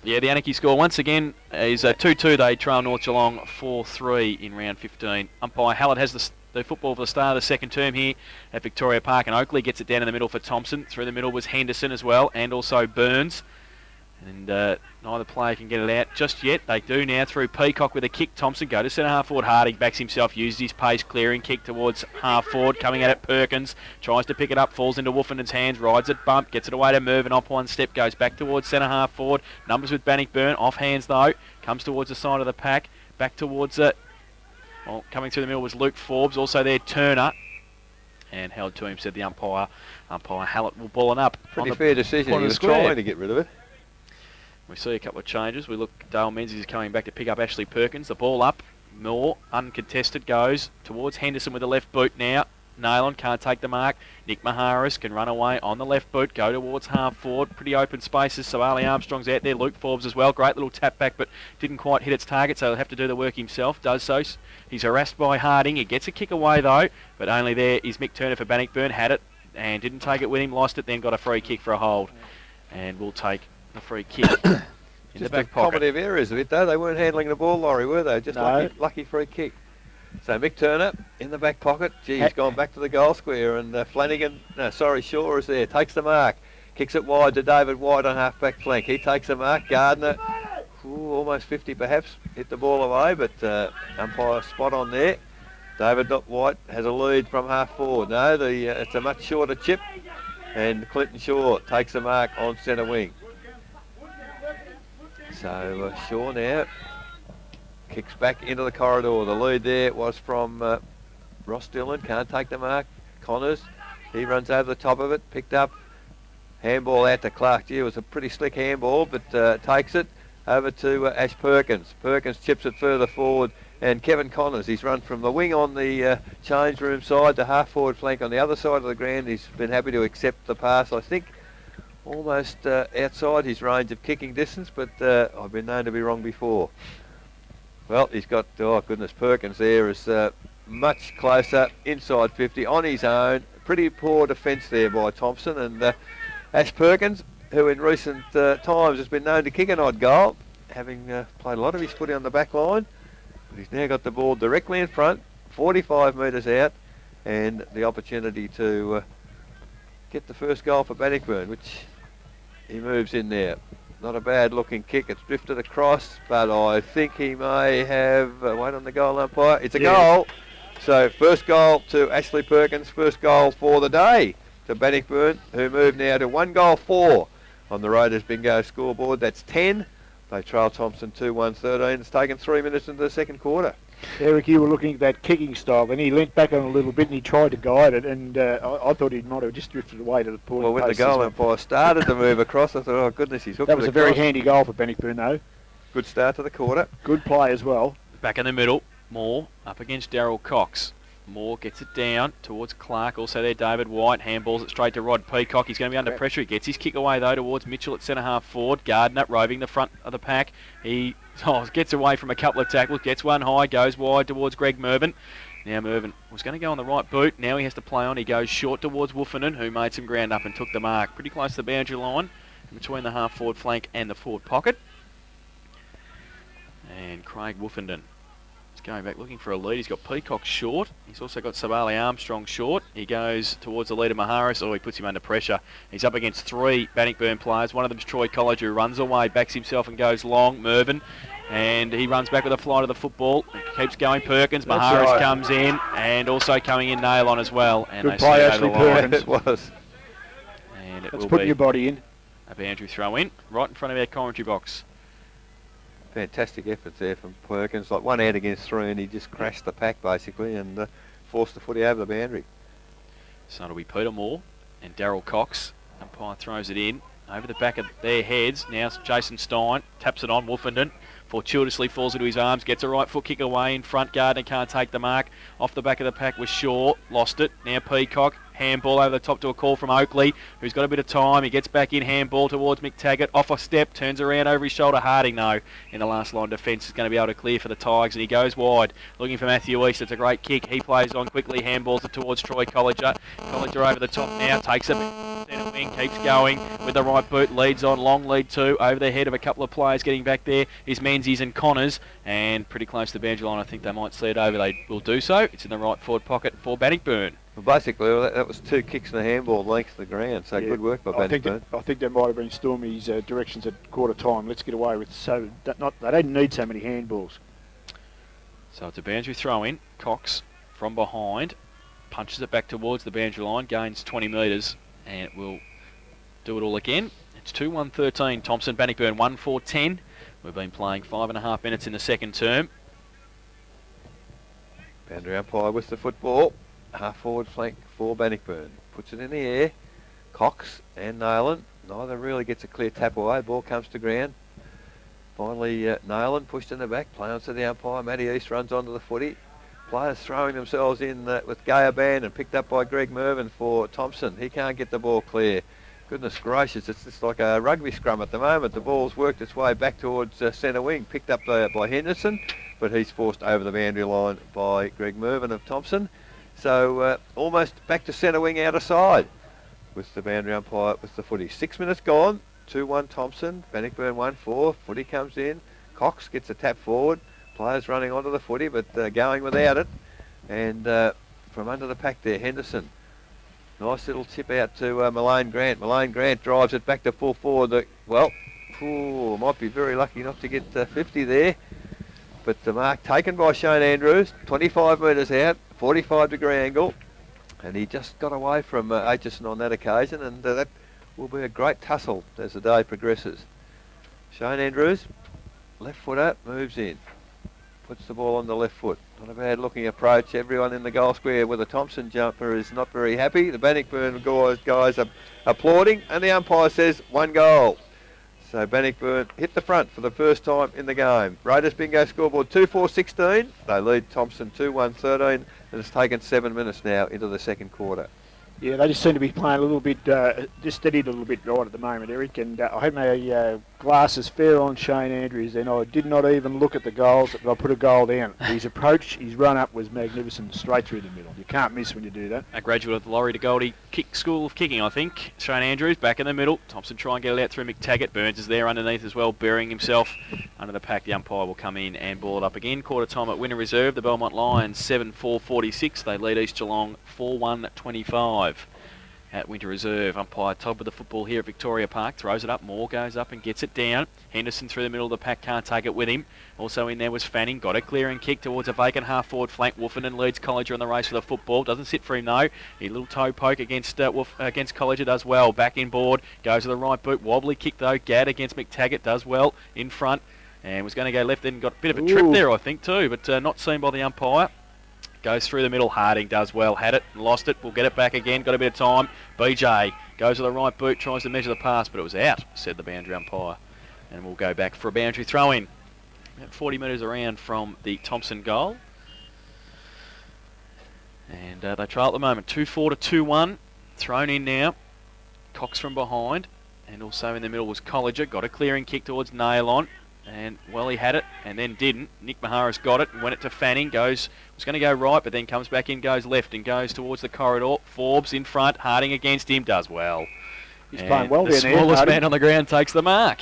Yeah, the Anarchy score once again is 2-2. They trail North Geelong 4-3 in round 15. Umpire Hallett has the football for the start of the second term here at Victoria Park, and Oakley gets it down in the middle for Thomson. Through the middle was Henderson as well, and also Burns. And neither player can get it out just yet. They do now through Peacock with a kick. Thomson go to centre half forward. Harding backs himself, uses his pace, clearing kick towards half forward. Coming at it, Perkins tries to pick it up, falls into Wolfenden's hands, rides it, bump, gets it away to Mervyn off one step, goes back towards centre half forward. Numbers with Bannockburn, off hands though, comes towards the side of the pack, back towards it. Well, coming through the middle was Luke Forbes, also there Turner. And held to him, said the umpire. Umpire Hallett will ball it up. Pretty fair decision. He was trying to get rid of it. We see a couple of changes. We look, Dale Menzies is coming back to pick up Ashley Perkins. The ball up, Moore, uncontested, goes towards Henderson with the left boot now. Nailon can't take the mark. Nick Maharis can run away on the left boot, go towards half forward. Pretty open spaces, so Ali Armstrong's out there. Luke Forbes as well. Great little tap back, but didn't quite hit its target, so he'll have to do the work himself. Does so. He's harassed by Harding. He gets a kick away though, but only there is Mick Turner for Bannockburn. Had it and didn't take it with him. Lost it, then got a free kick for a hold. And we'll take a free kick in the back pocket. Just areas of it though. They weren't handling the ball, Laurie, were they? Just lucky free kick. So Mick Turner in the back pocket. Gee, he's gone back to the goal square, and Shaw is there. Takes the mark. Kicks it wide to David White on half-back flank. He takes the mark. Gardner, almost 50 perhaps, hit the ball away, but umpire spot on there. David White has a lead from half forward. No, it's a much shorter chip, and Clinton Shaw takes the mark on centre wing. So Shaw now kicks back into the corridor. The lead there was from Ross Dillon. Can't take the mark. Connors, he runs over the top of it. Picked up. Handball out to Clark. Gee, it was a pretty slick handball, but takes it over to Ash Perkins. Perkins chips it further forward. And Kevin Connors, he's run from the wing on the change room side to half forward flank on the other side of the ground. He's been happy to accept the pass, I think, almost outside his range of kicking distance, but I've been known to be wrong before. Well, he's got, Perkins there is much closer, inside 50, on his own. Pretty poor defence there by Thomson. And Ash Perkins, who in recent times has been known to kick an odd goal, having played a lot of his footy on the back line. But he's now got the ball directly in front, 45 metres out, and the opportunity to get the first goal for Bannockburn, which he moves in there. Not a bad looking kick. It's drifted across, but I think he may have wait on the goal umpire. It's a goal. So first goal to Ashley Perkins, first goal for the day to Bannockburn, who move now to 1-4 on the Raiders bingo scoreboard. That's 10. They trail Thomson 2-1-13. It's taken 3 minutes into the second quarter. Eric, you were looking at that kicking style, and he leant back on a little bit and he tried to guide it, and I thought he might have just drifted away to the point. Well, when the goal umpire started to move across, I thought, oh goodness, he's hooked. That was a very handy goal for Bannockburn, though. Good start to the quarter. Good play as well. Back in the middle, Moore up against Darryl Cox. Moore gets it down towards Clark. Also there, David White. Handballs it straight to Rod Peacock. He's going to be under pressure. He gets his kick away, though, towards Mitchell at centre half forward. Gardner roving the front of the pack. He gets away from a couple of tackles. Gets one high. Goes wide towards Greg Mervyn. Now Mervyn was going to go on the right boot. Now he has to play on. He goes short towards Wolfenden, who made some ground up and took the mark. Pretty close to the boundary line between the half forward flank and the forward pocket. And Craig Wolfenden going back looking for a lead. He's got Peacock short. He's also got Sabali Armstrong short. He goes towards the leader Maharis. He puts him under pressure. He's up against 3 Bannockburn players. One of them's Troy College, who runs away, backs himself and goes long. Mervyn. And he runs back with a flight of the football. Keeps going Perkins. Maharis comes in. And also coming in Nailon as well. And good play, Ashley Perkins. It was. And That's putting your body in. A boundary throw in. Right in front of our commentary box. Fantastic efforts there from Perkins. Like one out against 3, and he just crashed the pack basically and forced the footy over the boundary. So it'll be Peter Moore and Darryl Cox. Umpire throws it in over the back of their heads. Now Jason Stein taps it on Wolfenden. Fortuitously falls into his arms, gets a right foot kick away in front. Gardner can't take the mark. Off the back of the pack was Shaw, lost it. Now Peacock, handball over the top to a call from Oakley, who's got a bit of time. He gets back in, handball towards McTaggart, off a step, turns around over his shoulder. Harding, though, in the last line defence is going to be able to clear for the Tigers, and he goes wide, looking for Matthew East. It's a great kick. He plays on quickly, handballs it towards Troy Colliger. Colliger over the top now, takes it Bennett wing keeps going with the right boot, leads on, long lead 2, over the head of a couple of players getting back there is Menzies and Connors, and pretty close to the boundary line. I think they might see it over. They will do so. It's in the right forward pocket for Bannockburn. Well, basically, that was 2 kicks and a handball length of the ground, so good work by Bannockburn. I think that might have been Stormy's directions at quarter time. Let's get away with they don't need so many handballs. So it's a boundary throw in. Cox from behind punches it back towards the boundary line, gains 20 metres, and it will do it all again. It's 2-1-13. Thomson, Bannockburn 1-4-10. We've been playing 5.5 minutes in the second term. Boundary umpire with the football. Half forward flank for Bannockburn. Puts it in the air. Cox and Nayland. Neither really gets a clear tap away. Ball comes to ground. Finally, Nayland pushed in the back. Play on to the umpire. Matty East runs onto the footy. Players throwing themselves in with Gayaban and picked up by Greg Mervyn for Thomson. He can't get the ball clear. Goodness gracious, it's just like a rugby scrum at the moment. The ball's worked its way back towards centre wing. Picked up by Henderson, but he's forced over the boundary line by Greg Mervyn of Thomson. So almost back to centre wing out of side with the boundary umpire with the footy. 6 minutes gone. 2-1 Thomson. Bannockburn 1-4. Footy comes in. Cox gets a tap forward. Players running onto the footy, but going without it. And from under the pack there, Henderson. Nice little tip out to Malane Grant. Malane Grant drives it back to full forward. Might be very lucky not to get 50 there. But the mark taken by Shane Andrews. 25 metres out, 45-degree angle. And he just got away from Aitchison on that occasion. And that will be a great tussle as the day progresses. Shane Andrews, left footer, moves in. Puts the ball on the left foot. Not a bad looking approach. Everyone in the goal square with a Thomson jumper is not very happy. The Bannockburn guys are applauding, and the umpire says 1 goal. So Bannockburn hit the front for the first time in the game. Raiders bingo scoreboard 2-4-16. They lead Thomson 2-1-13, and it's taken 7 minutes now into the second quarter. Yeah, they just seem to be playing a little bit, just steadied a little bit right at the moment, Eric. And I had my glasses fair on Shane Andrews, and I did not even look at the goals, but I put a goal down. His approach, his run-up was magnificent, straight through the middle. You can't miss when you do that. A graduate of the Laurie de Goldie School of Kicking, I think. Shane Andrews back in the middle. Thompson try and get it out through McTaggart. Burns is there underneath as well, burying himself under the pack. The umpire will come in and ball it up again. Quarter time at Winter Reserve. The Belmont Lions 7-4-46. They lead East Geelong 4-1-25. At Winter Reserve, umpire Todd with the football here at Victoria Park, throws it up, Moore goes up and gets it down. Henderson through the middle of the pack, can't take it with him. Also in there was Fanning, got a clearing kick towards a vacant half-forward flank. Woofenden leads Colliger in the race for the football, doesn't sit for him though. A little toe poke against Colliger, does well, back in board, goes to the right boot, wobbly kick though, Gadd against McTaggart, does well, in front, and was going to go left, then got a bit of a trip there I think too, but not seen by the umpire. Goes through the middle, Harding does well, had it, lost it, we'll get it back again, got a bit of time. BJ goes to the right boot, tries to measure the pass, but it was out, said the boundary umpire. And we'll go back for a boundary throw-in. About 40 metres around from the Thomson goal. And they trail at the moment, 2-4 to 2-1, thrown in now. Cox from behind, and also in the middle was Colliger, got a clearing kick towards Nailon. And, well, he had it and then didn't. Nick Maharis got it and went it to Fanning. Was going to go right, but then comes back in, goes left and goes towards the corridor. Forbes in front, Harding against him, does well. He's playing well there. The smallest man on the ground takes the mark.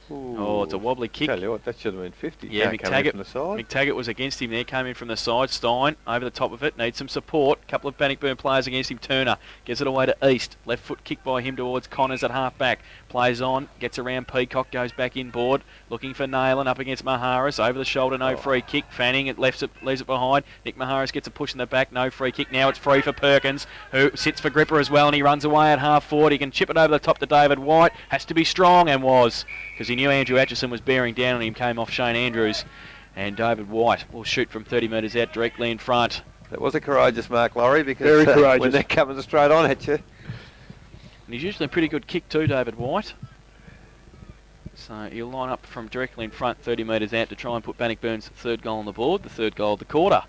Ooh. Oh, it's a wobbly kick. Tell you what, that should have been 50. Yeah, McTaggart was against him there, came in from the side. Stein over the top of it, needs some support. A couple of Bannockburn players against him. Turner gets it away to East. Left foot kick by him towards Connors at half back. Plays on, gets around Peacock, goes back in board. Looking for Nayland up against Maharis. Over the shoulder, no free kick. Fanning, it leaves it behind. Nick Maharis gets a push in the back, no free kick. Now it's free for Perkins, who sits for Gripper as well, and he runs away at half forward. He can chip it over the top to David White. Has to be strong, and was, because he knew Andrew Atchison was bearing down on him, came off Shane Andrews, and David White will shoot from 30 metres out directly in front. That was a courageous mark, Laurie, because when they're coming straight on at you. And he's usually a pretty good kick too, David White. So he'll line up from directly in front, 30 metres out, to try and put Bannockburn's third goal on the board, the third goal of the quarter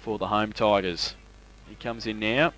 for the home Tigers. He comes in now,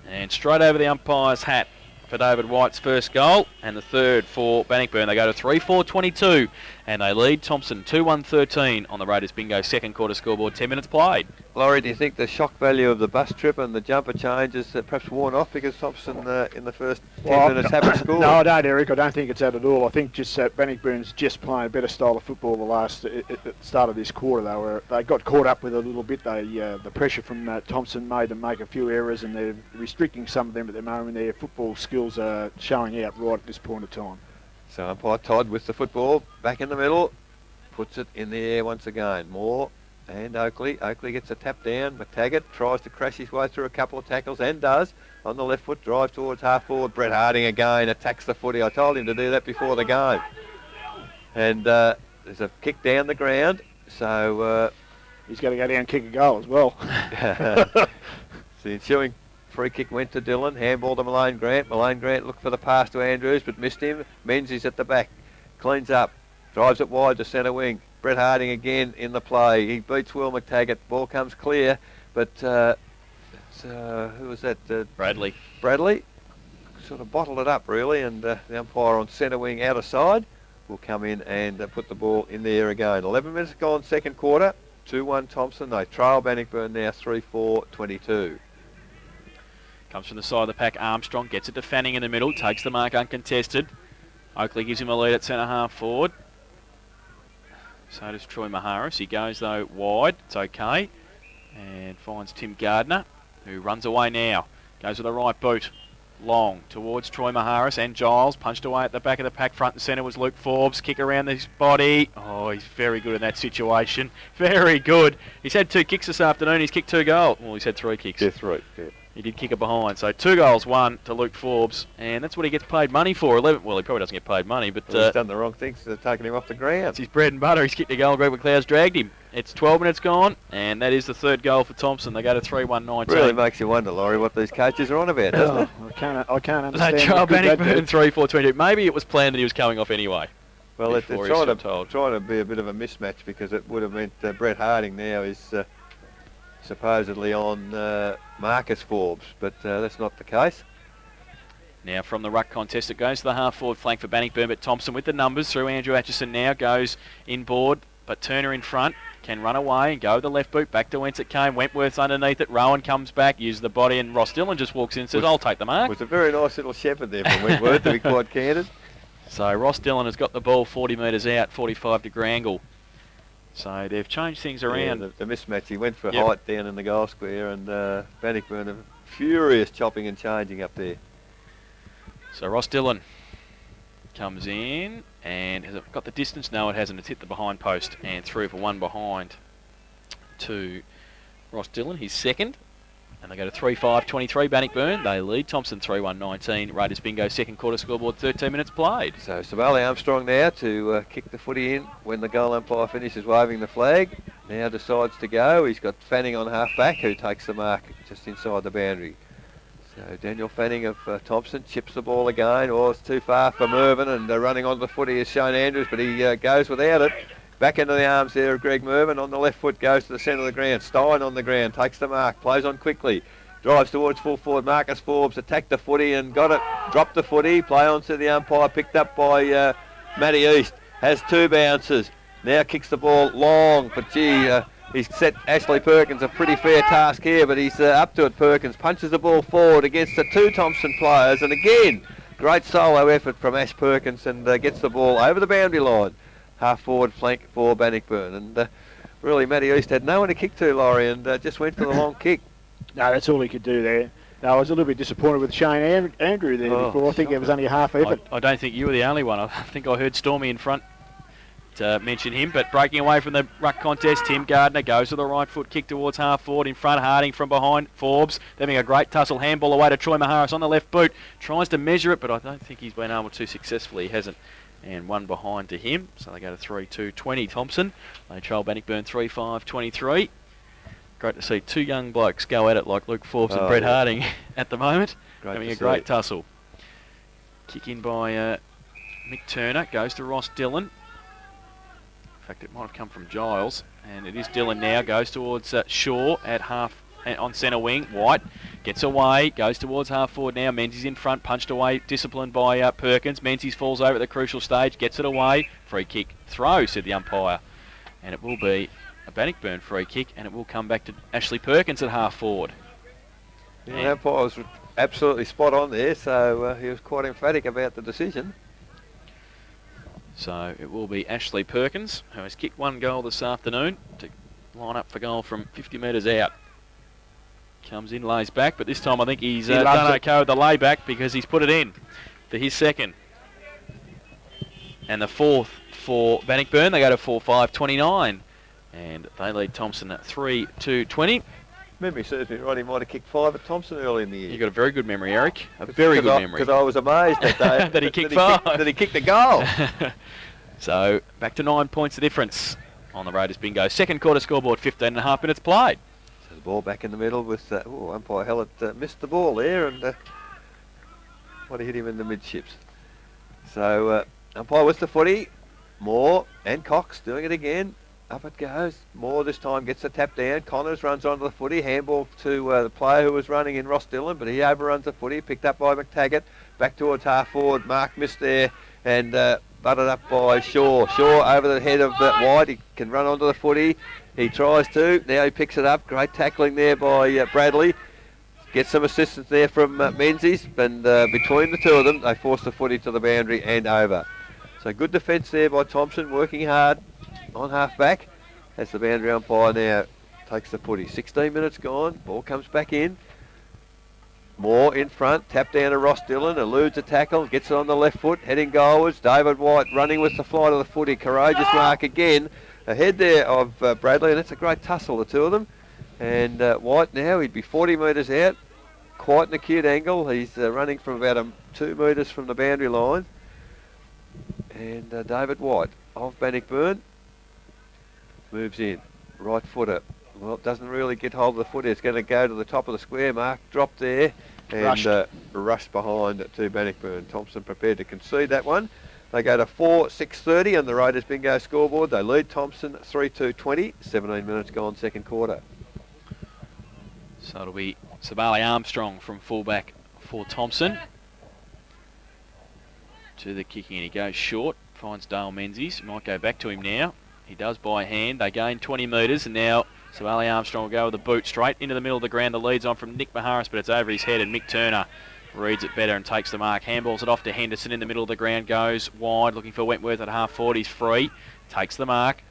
and straight over the umpire's hat for David White's first goal, and the third for Bannockburn. They go to 3-4-22, and they lead Thomson 2-1-13 on the Raiders Bingo second quarter scoreboard. 10 minutes played. Laurie, do you think the shock value of the bus trip and the jumper change is perhaps worn off because Thomson in the first 10 minutes haven't scored? No, I don't, Eric. I don't think it's that at all. I think just Bannockburn's just playing a better style of football at the start of this quarter, though, where they got caught up with a little bit. The pressure from Thomson made them make a few errors, and they're restricting some of them at the moment. Their football skills are showing out right at this point of time. So umpire Todd with the football back in the middle, puts it in the air once again. Moore and Oakley. Oakley gets a tap down. McTaggart tries to crash his way through a couple of tackles and does. On the left foot, drives towards half forward. Brett Harding again attacks the footy. I told him to do that before the game. And there's a kick down the ground. So he's got to go down and kick a goal as well. The ensuing free kick went to Dillon. Handball to Malone Grant. Malone Grant looked for the pass to Andrews but missed him. Menzies at the back. Cleans up. Drives it wide to centre wing. Brett Harding again in the play. He beats Will McTaggart. Ball comes clear, but who was that? Bradley. Bradley sort of bottled it up really, and the umpire on centre wing outer side will come in and put the ball in the air again. 11 minutes gone, second quarter. 2-1 Thomson. They trail Bannockburn now 3-4-22. Comes from the side of the pack. Armstrong gets it to Fanning in the middle. Takes the mark uncontested. Oakley gives him a lead at centre half forward. So does Troy Maharis. He goes, though, wide. It's okay. And finds Tim Gardner, who runs away now. Goes with the right boot. Long towards Troy Maharis and Giles. Punched away at the back of the pack. Front and centre was Luke Forbes. Kick around his body. Oh, he's very good in that situation. Very good. He's had 2 kicks this afternoon. He's kicked 2 goals. Well, he's had 3 kicks. Yeah, 3. Yeah. He did kick it behind. So 2 goals, 1 to Luke Forbes. And that's what he gets paid money for. 11. Well, he probably doesn't get paid money, but Well, he's done the wrong things. They're taking him off the ground. It's his bread and butter. He's kicked a goal. Greg McLeod's dragged him. It's 12 minutes gone, and that is the 3rd goal for Thomson. They go to 3-1-19. Really makes you wonder, Laurie, what these coaches are on about, doesn't it? I can't understand. They trial Bannockburn 3-4-22. Maybe it was planned that he was coming off anyway. Well, it's before trying to be a bit of a mismatch because it would have meant Brett Harding now is supposedly on Marcus Forbes, but that's not the case. Now from the ruck contest, it goes to the half-forward flank for Bannockburn, but Thomson with the numbers through Andrew Atchison now goes inboard, but Turner in front can run away and go with the left boot back to whence it came. Wentworth's underneath it. Rowan comes back, uses the body, and Ross Dillon just walks in and says, I'll take the mark. It was a very nice little shepherd there from Wentworth, to be quite candid. So Ross Dillon has got the ball 40 metres out, 45 to Grangle. So they've changed things around. Yeah, the mismatch, he went for height down in the goal square, and Bannockburn are furious chopping and changing up there. So Ross Dillon comes in, and has it got the distance? No, it hasn't. It's hit the behind post, and through for 1 behind to Ross Dillon, his 2nd. And they go to 3-5-23 Bannockburn. They lead Thomson 3-1-19. Raiders bingo, second quarter scoreboard, 13 minutes played. So Savali Armstrong now to kick the footy in when the goal umpire finishes waving the flag. Now decides to go. He's got Fanning on half back who takes the mark just inside the boundary. So Daniel Fanning of Thomson chips the ball again. Oh, it's too far for Mervyn, and running onto the footy is Shane Andrews, but he goes without it. Back into the arms there of Greg Mervyn. On the left foot, goes to the centre of the ground. Stein on the ground, takes the mark, plays on quickly. Drives towards full forward. Marcus Forbes attacked the footy and got it. Dropped the footy. Play on to the umpire. Picked up by Matty East. Has 2 bounces. Now kicks the ball long. But gee, he's set Ashley Perkins a pretty fair task here. But he's up to it, Perkins. Punches the ball forward against the 2 Thomson players. And again, great solo effort from Ash Perkins, and gets the ball over the boundary line. Half forward flank for Bannockburn, and really Matty East had no one to kick to, Laurie, and just went for the long kick. No, that's all he could do there. No, I was a little bit disappointed with Shane Andrew there before. I think it was only a half effort. I don't think you were the only one. I think I heard Stormy in front mention him, but breaking away from the ruck contest, Tim Gardner goes to the right foot, kick towards half forward, in front Harding from behind, Forbes, having a great tussle, handball away to Troy Maharis on the left boot, tries to measure it, but I don't think he's been able to successfully. He hasn't. And 1 behind to him, so they go to 3-2-20 Thomson. They trail Bannockburn 3-5-23. Great to see 2 young blokes go at it like Luke Forbes and Brett Harding at the moment, having a great tussle. Kick in by Mick Turner, goes to Ross Dillon. In fact, it might have come from Giles, and it is Dillon now, goes towards Shaw at half on centre wing. White gets away, goes towards half forward now. Menzies in front, punched away, disciplined by Perkins. Menzies falls over at the crucial stage, gets it away. Free kick throw, said the umpire. And it will be a Bannockburn free kick, and it will come back to Ashley Perkins at half forward. Yeah, the umpire was absolutely spot on there, so he was quite emphatic about the decision. So it will be Ashley Perkins, who has kicked one goal this afternoon, to line up for goal from 50 metres out. Comes in, lays back, but this time I think he's done okay with the layback because he's put it in for his second. And the fourth for Bannockburn. They go to 4-5-29. And they lead Thomson at 3-2-20. Memory serves me right, he might have kicked 5 at Thomson early in the year. You've got a very good memory, Eric. A very good memory. Because I was amazed that he kicked 5. That he kicked a goal. So back to 9 points the difference on the Raiders bingo. Second quarter scoreboard, 15.5 minutes played. So the ball back in the middle with umpire Hallett missed the ball there and might have hit him in the midships. So umpire with the footy. Moore and Cox doing it again. Up it goes. Moore this time gets the tap down. Connors runs onto the footy. Handball to the player who was running in Ross Dillon, but he overruns the footy. Picked up by McTaggart. Back towards half forward. Mark missed there and butted up by Shaw. Shaw over the head of White. He can run onto the footy. He tries to. Now he picks it up. Great tackling there by Bradley. Gets some assistance there from Menzies. And between the two of them, they force the footy to the boundary and over. So good defence there by Thomson, working hard on half back as the boundary umpire now takes the footy. 16 minutes gone, ball comes back in. Moore in front, tap down to Ross Dillon, eludes a tackle, gets it on the left foot, heading goalwards. David White running with the flight of the footy, courageous mark again. Ahead there of Bradley, and it's a great tussle, the two of them. And White now, he'd be 40 metres out, quite an acute angle. He's running from about 2 metres from the boundary line. And David White of Bannockburn moves in, right footer. Well, it doesn't really get hold of the footy. It's going to go to the top of the square mark, drop there, and rushed behind to Bannockburn. Thomson prepared to concede that one. They go to 4-6-30 on the Raiders bingo scoreboard. They lead Thomson 3-2-20. 17 minutes gone, second quarter. So it'll be Sabali Armstrong from fullback for Thomson. To the kicking, and he goes short, finds Dale Menzies. Might go back to him now. He does by hand. They gain 20 metres, and now Sabali Armstrong will go with the boot straight into the middle of the ground. The lead's on from Nick Maharis, but it's over his head, and Mick Turner reads it better and takes the mark. Handballs it off to Henderson in the middle of the ground, goes wide, looking for Wentworth at half forward. He's free, takes the mark.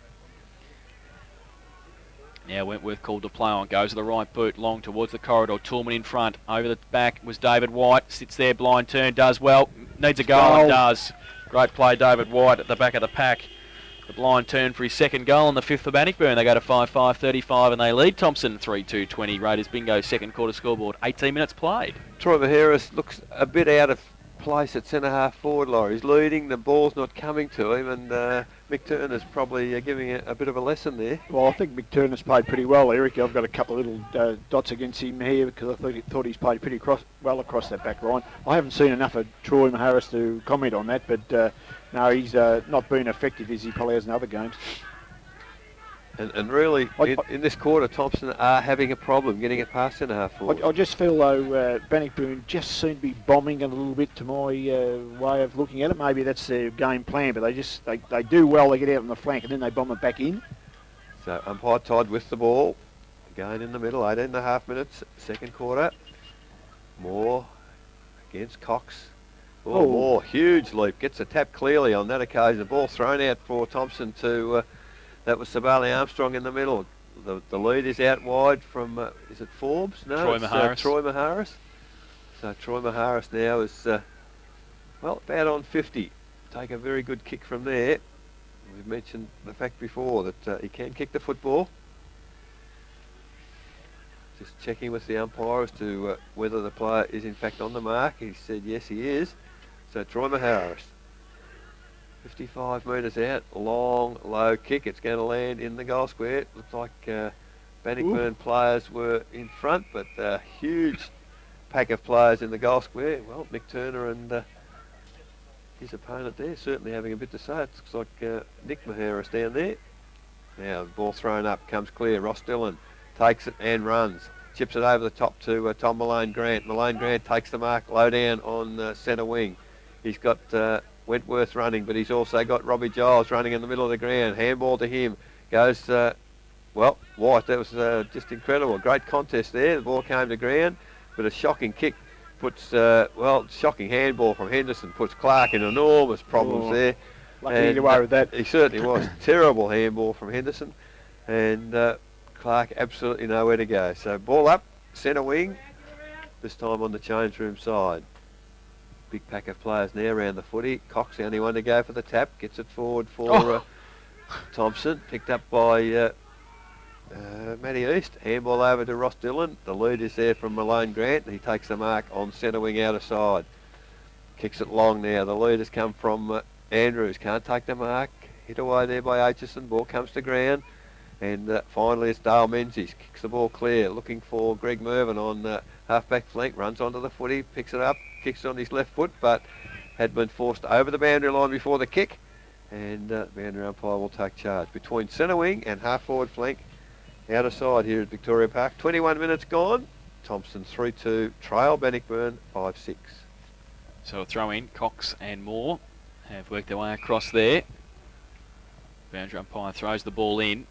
Now Wentworth called to play on, goes to the right boot, long towards the corridor. Toolman in front, over the back was David White, sits there, blind turn, does well, needs a goal and does. Great play, David White at the back of the pack. The blind turn for his second goal and the fifth for Bannockburn. They go to 5-5-35 and they lead Thomson 3-2-20. Raiders bingo second quarter scoreboard, 18 minutes played. Troy Maharis looks a bit out of place at centre half forward, Laurie. He's leading, the ball's not coming to him, and Mick Turner's probably giving a bit of a lesson there. Well, I think Mick Turner's played pretty well, Eric. I've got a couple of little dots against him here because I thought he's played pretty well across that back line. I haven't seen enough of Troy Maharis to comment on that, but no, he's not been effective as he probably has in other games. And really, in this quarter, Thomson are having a problem getting it past centre half forward. I just feel though Bannockburn just seem to be bombing a little bit to my way of looking at it. Maybe that's their game plan, but they do well. They get out on the flank and then they bomb it back in. So umpire Todd with the ball, again in the middle, 18.5 minutes, second quarter. Moore against Cox. Moore, huge leap, gets a tap clearly on that occasion. The ball thrown out for Thomson to. That was Sabali Armstrong in the middle. The lead is out wide from, is it Forbes? No, Troy Maharis. Troy Maharis. So Troy Maharis now is, about on 50. Take a very good kick from there. We've mentioned the fact before that he can kick the football. Just checking with the umpire as to whether the player is in fact on the mark. He said yes, he is. So Troy Maharis. 55 metres out, long, low kick. It's going to land in the goal square. Looks like Bannockburn players were in front, but a huge pack of players in the goal square. Well, Mick Turner and his opponent there certainly having a bit to say. It looks like Nick Maharis down there. Now the ball thrown up, comes clear. Ross Dillon takes it and runs. Chips it over the top to Tom Malone Grant. Malone Grant takes the mark low down on centre wing. He's got Wentworth running, but he's also got Robbie Giles running in the middle of the ground. Handball to him. Goes well, White, that was just incredible. Great contest there. The ball came to ground, but a shocking kick puts, shocking handball from Henderson puts Clark in enormous problems there. Lucky to get away with that. He certainly was. Terrible handball from Henderson. And Clark absolutely nowhere to go. So ball up, centre wing, this time on the change room side. Big pack of players now around the footy. Cox the only one to go for the tap. Gets it forward for Thomson. Picked up by Matty East. Handball over to Ross Dillon. The lead is there from Malone Grant. He takes the mark on centre wing outer side. Kicks it long now. The lead has come from Andrews. Can't take the mark. Hit away there by Aitchison. Ball comes to ground. And finally it's Dale Menzies. Kicks the ball clear. Looking for Greg Mervyn on half-back flank. Runs onto the footy. Picks it up. Kicks on his left foot, but had been forced over the boundary line before the kick. And boundary umpire will take charge. Between centre wing and half-forward flank. Outer side here at Victoria Park. 21 minutes gone. Thomson 3-2. Trail Bannockburn 5-6. So a throw in. Cox and Moore have worked their way across there. Boundary umpire throws the ball in.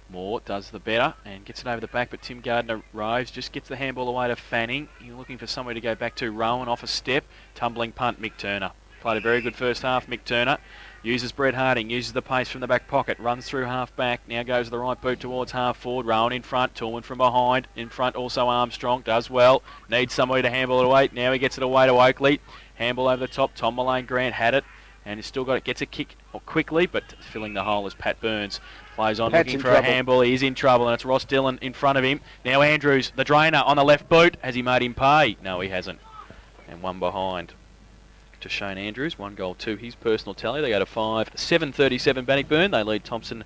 Moore does the better and gets it over the back, but Tim Gardner roves, just gets the handball away to Fanning. You're looking for somewhere to go back to. Rowan off a step. Tumbling punt, Mick Turner. Played a very good first half, Mick Turner. Uses Brett Harding, uses the pace from the back pocket, runs through half back, now goes the right boot towards half forward. Rowan in front, Tillman from behind. In front also Armstrong, does well. Needs somebody to handball it away. Now he gets it away to Oakley. Handball over the top, Tom Malone Grant had it. And he's still got it, gets a kick quickly, but filling the hole is Pat Burns. Plays on, Pat's looking for trouble. a handball. He's in trouble, and it's Ross Dillon in front of him. Now Andrews, the drainer, on the left boot. Has he made him pay? No, he hasn't. And one behind to Shane Andrews. 1 goal to his personal tally. They go to 5-7-37 Bannockburn. They lead Thomson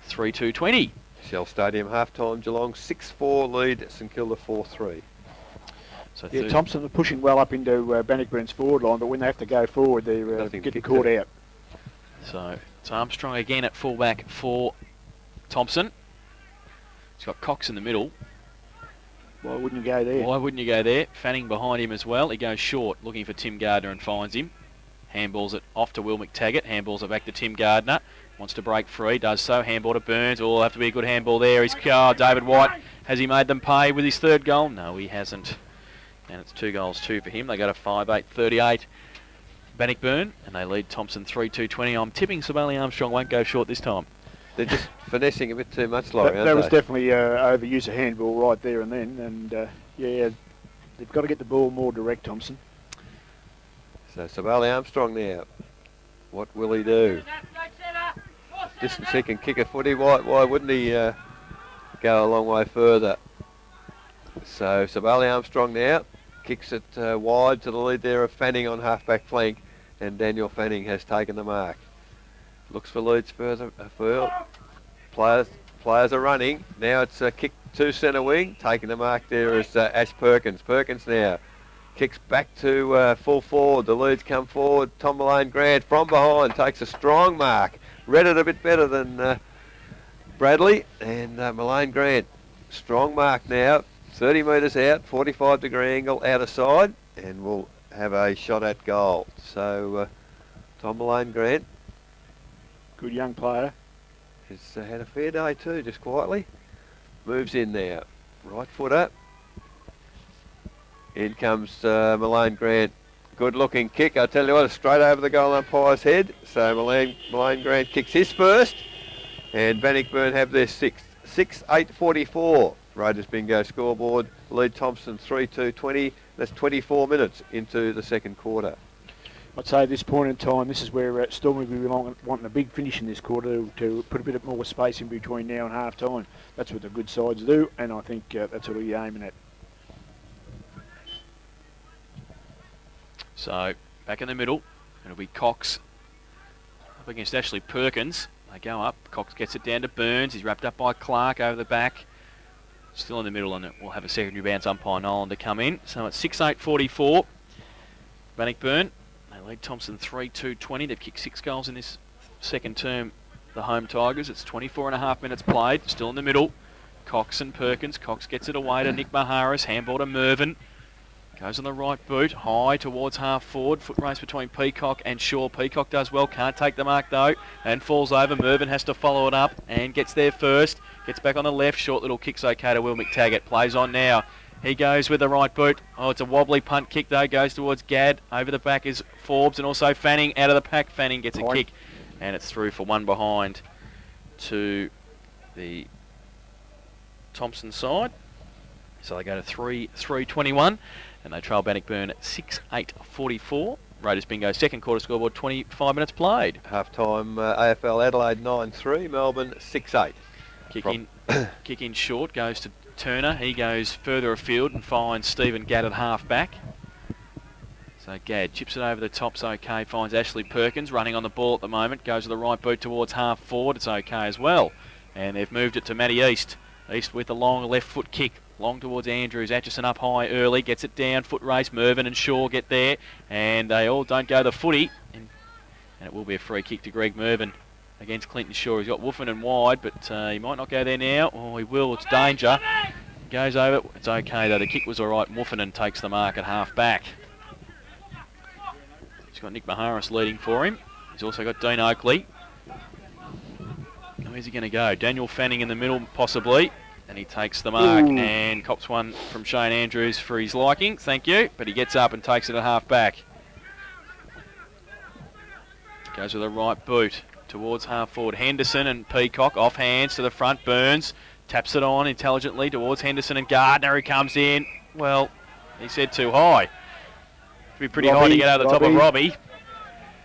3-2-20. Shell Stadium half-time. Geelong 6-4 lead. St Kilda 4-3. So Yeah, Thomson are pushing well up into Bannockburn's forward line, but when they have to go forward, they're Nothing getting kicked caught it. out. So it's Armstrong again at fullback for Thomson. He's got Cox in the middle. Why wouldn't you go there? Why wouldn't you go there? Fanning behind him as well. He goes short, looking for Tim Gardner and finds him. Handballs it off to Will McTaggart. Handballs it back to Tim Gardner. Wants to break free, does so. Handball to Burns. Oh, have to be a good handball there. He's David White. Has he made them pay with his third goal? No, he hasn't. And it's 2 goals, 2 for him. They go to 5-8-38 Bannockburn, and they lead Thomson 3-2-20. I'm tipping Sabali Armstrong won't go short this time. They're just finessing a bit too much, Laurie, That aren't was they? definitely overuse of handball right there and then, and yeah, they've got to get the ball more direct, Thomson. So Sabali Armstrong now. What will he do? Distance he can kick a footy. Why wouldn't he go a long way further? So Sabali Armstrong now kicks it wide to the lead there of Fanning on half-back flank, and Daniel Fanning has taken the mark. Looks for leads further afield. Players are running. Now it's a kick to centre wing. Taking the mark there is Ash Perkins. Perkins now kicks back to full forward. The leads come forward. Tom Malone Grant from behind takes a strong mark. Read it a bit better than Bradley. And Malone Grant, strong mark now. 30 metres out, 45-degree angle outer side, and we'll have a shot at goal. So Tom Malone Grant, Good young player. has had a fair day too, just quietly. Moves in now. Right footer. In comes Malone Grant. Good looking kick. I tell you what, straight over the goal umpire's head. So Malone Grant kicks his first. And Bannockburn have their sixth. 6-8-44. Raiders bingo scoreboard. Lead Thomson 3-2-20. That's 24 minutes into the second quarter. I'd say at this point in time, this is where Storm will be wanting a big finish in this quarter to put a bit more space in between now and half time. That's what the good sides do, and I think that's what we're aiming at. So back in the middle, it'll be Cox up against Ashley Perkins. They go up. Cox gets it down to Burns. He's wrapped up by Clark over the back. Still in the middle, and we'll have a secondary bounce umpire Nolan to come in. So it's 6-8-44. Bannockburn. They lead Thomson 3-2-20. They've kicked 6 goals in this second term, the home Tigers. It's 24.5 minutes played. Still in the middle. Cox and Perkins. Cox gets it away to Nick Maharis. Handball to Mervyn. Goes on the right boot, high towards half forward. Foot race between Peacock and Shaw. Peacock does well, can't take the mark though, and falls over. Mervyn has to follow it up and gets there first. Gets back on the left, short little kick's okay to Will McTaggart. Plays on now. He goes with the right boot. Oh, it's a wobbly punt kick though. Goes towards Gadd. Over the back is Forbes and also Fanning out of the pack. Fanning gets a kick, and it's through for one behind to the Thomson side. So they go to 3-3-21. And they trail Bannockburn 6-8-44. Raiders Bingo second quarter scoreboard, 25 minutes played. Half-time AFL Adelaide 9-3, Melbourne 6-8. Kick in short, goes to Turner. He goes further afield and finds Stephen Gadd at half-back. So Gadd chips it over the top's okay, finds Ashley Perkins running on the ball at the moment. Goes with the right boot towards half-forward, it's okay as well. And they've moved it to Matty East. East with the long left foot kick. Long towards Andrews. Atchison up high early. Gets it down. Foot race. Mervyn and Shaw get there. And they all don't go the footy. And it will be a free kick to Greg Mervyn against Clinton Shaw. He's got Wolfernan wide, but he might not go there now. Oh, he will. It's danger. Goes over. It's okay, though. The kick was all right. Wolfernan takes the mark at half back. He's got Nick Maharis leading for him. He's also got Dean Oakley. Where's he going to go? Daniel Fanning in the middle, possibly. And he takes the mark and cops one from Shane Andrews for his liking. Thank you. But he gets up and takes it at half back. Goes with a right boot towards half forward. Henderson and Peacock off hands to the front. Burns taps it on intelligently towards Henderson and Gardner, who comes in. Well, he said too high. It'd be pretty high to get over the top of Robbie.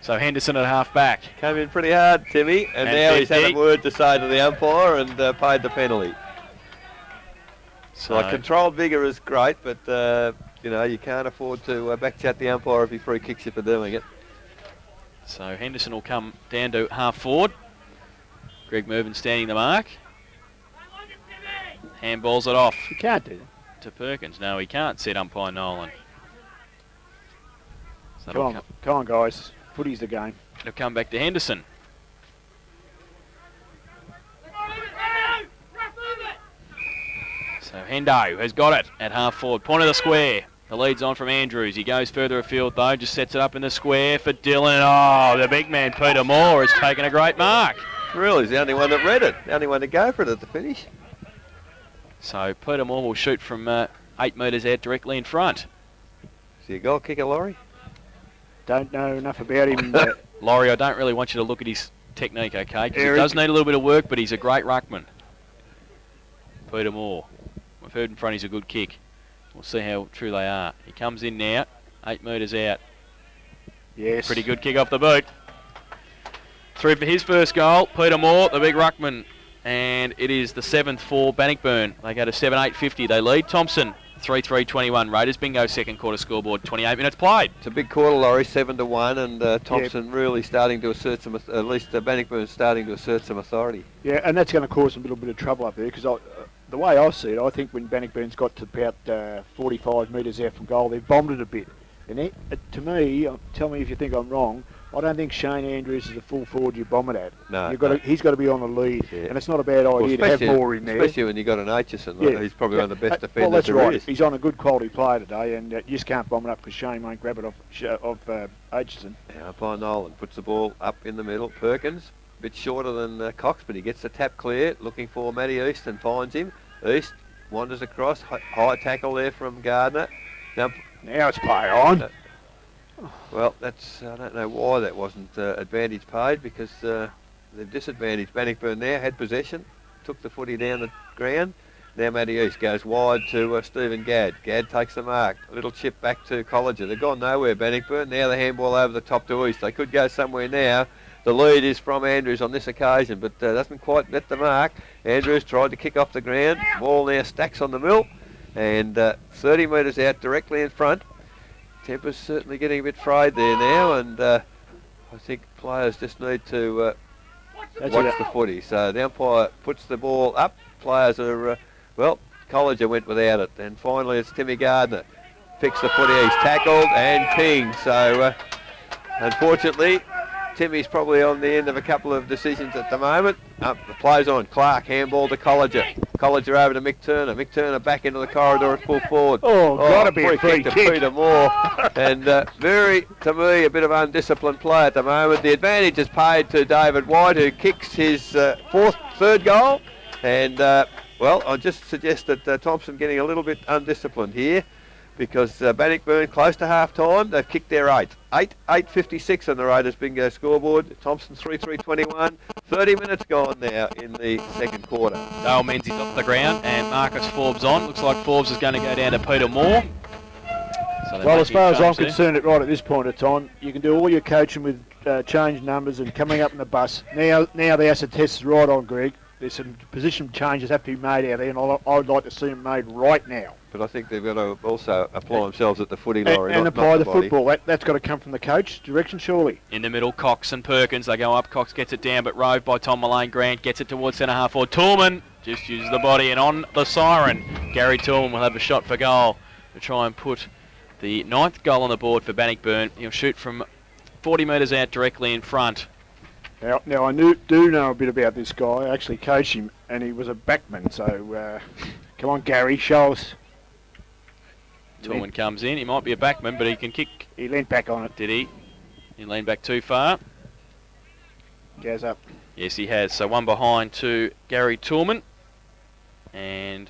So Henderson at half back. Came in pretty hard, Timmy. And now he's had a word to say to the umpire and paid the penalty. So controlled vigour is great, but you can't afford to backchat the umpire if he free kicks you for doing it. So Henderson will come down to half forward. Greg Mervyn standing the mark. Handballs it off. You can't do that. To Perkins. No, he can't, said umpire Nolan. So come on, guys. Footy's the game. It'll come back to Henderson. So Hendo has got it at half forward. Point of the square. The lead's on from Andrews. He goes further afield though. Just sets it up in the square for Dylan. Oh, the big man Peter Moore has taken a great mark. Really, he's the only one that read it. The only one to go for it at the finish. So Peter Moore will shoot from 8 metres out directly in front. Is he a goal kicker, Laurie? Don't know enough about him. Laurie, I don't really want you to look at his technique, okay? Because he does need a little bit of work, but he's a great ruckman. Peter Moore. We've heard in front he's a good kick. We'll see how true they are. He comes in now, 8 metres out. Yes. Pretty good kick off the boot. Through for his first goal, Peter Moore, the big ruckman. And it is the 7th for Bannockburn. They go to 7-8-50. They lead Thomson 3-3-21. Raiders Bingo second quarter scoreboard, 28 minutes played. It's a big quarter, Laurie, 7-1, and Thomson really starting to assert some, at least Bannockburn starting to assert some authority. Yeah, and that's going to cause a little bit of trouble up there because the way I see it, I think when Bannockburn's got to about 45 metres out from goal, they've bombed it a bit. And to me, tell me if you think I'm wrong, I don't think Shane Andrews is a full forward you bomb it at. No, he's got to be on the lead, and it's not a bad idea to have more in there. Especially when you've got an Aitchison. He's probably one of the best defenders well, that's there right. is. He's on a good quality player today, and you just can't bomb it up because Shane won't grab it off Aitchison. Now umpire Nolan puts the ball up in the middle. Perkins, a bit shorter than Cox, but he gets the tap clear, looking for Matty East and finds him. East wanders across, high tackle there from Gardner. Now it's play on. Well, I don't know why that wasn't advantage paid, because they've disadvantaged Bannockburn there, had possession, took the footy down the ground. Now Matty East goes wide to Stephen Gadd. Gadd takes the mark. A little chip back to Colliger. They've gone nowhere, Bannockburn. Now the handball over the top to East. They could go somewhere now. The lead is from Andrews on this occasion, but doesn't quite net the mark. Andrews tried to kick off the ground. Ball now stacks on the mill, and 30 metres out directly in front. Temper's certainly getting a bit frayed there now, and I think players just need to watch the footy. So the umpire puts the ball up. Players are, Colliger went without it. And finally it's Timmy Gardner. Picks the footy, he's tackled and pinged. So unfortunately, Timmy's probably on the end of a couple of decisions at the moment. The play's on. Clark, handball to Colliger. Colliger over to Mick Turner. Mick Turner back into the corridor at full forward. Oh, gotta be a free to kick. Peter Moore. And very, to me, a bit of undisciplined play at the moment. The advantage is paid to David White, who kicks his third goal. And, well, I'll just suggest that Thomson getting a little bit undisciplined here, because Bannockburn close to half-time. They've kicked their 8.56 on the Raiders bingo scoreboard. Thomson 3-3-21. 30 minutes gone now in the second quarter. Dale Menzies off the ground and Marcus Forbes on. Looks like Forbes is going to go down to Peter Moore. So Well, as far as I'm there. concerned, right at this point of time, you can do all your coaching with change numbers and coming up in the bus. Now the acid test is right on, Greg. There's some position changes have to be made out there, and I'd like to see them made right now. But I think they've got to also apply themselves at the footy lorry, And not apply the body. football. That's got to come from the coach direction, surely. In the middle, Cox and Perkins. They go up. Cox gets it down, but rove by Tom Mullane. Grant gets it towards centre half forward. Toolman just uses the body, and on the siren, Gary Toolman will have a shot for goal to try and put the 9th goal on the board for Bannockburn. He'll shoot from 40 metres out directly in front. Now I do know a bit about this guy. I actually coached him, and he was a backman. So come on, Gary, show us. Toolman comes in. He might be a backman, but he can kick. He leant back on it. Did he? He leaned back too far. Goes up. Yes, he has. So one behind to Gary Toolman. And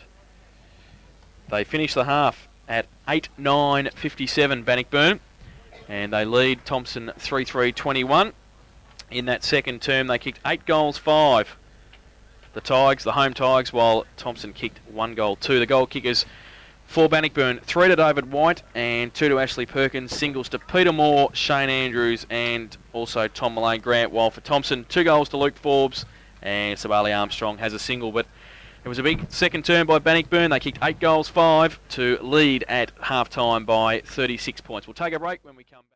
they finish the half at 8-9-57 Bannockburn. And they lead Thomson 3-3-21. In that second term, they kicked 8 goals, 5. The Tigers, the home Tigers, while Thomson kicked 1 goal, 2. The goal kickers for Bannockburn, 3 to David White and 2 to Ashley Perkins. Singles to Peter Moore, Shane Andrews and also Tom Mullane Grant. While for Thomson, 2 goals to Luke Forbes and Sabali Armstrong has a single. But it was a big second term by Bannockburn. They kicked 8 goals, 5 to lead at half-time by 36 points. We'll take a break when we come back.